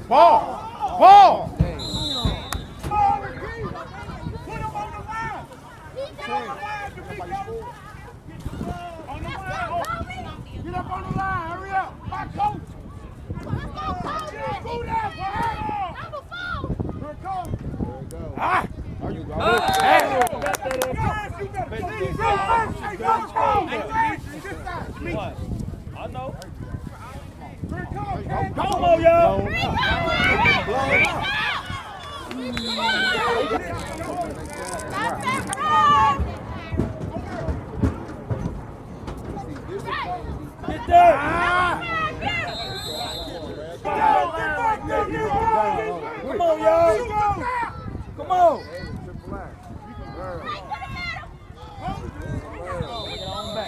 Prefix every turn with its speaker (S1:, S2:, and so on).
S1: Ball! Ball! Get up on the line, hurry up! My coach! Here it comes! Ah! There you go.
S2: I know.
S1: Here it comes!
S2: Come on, y'all! Get there! Come on, y'all!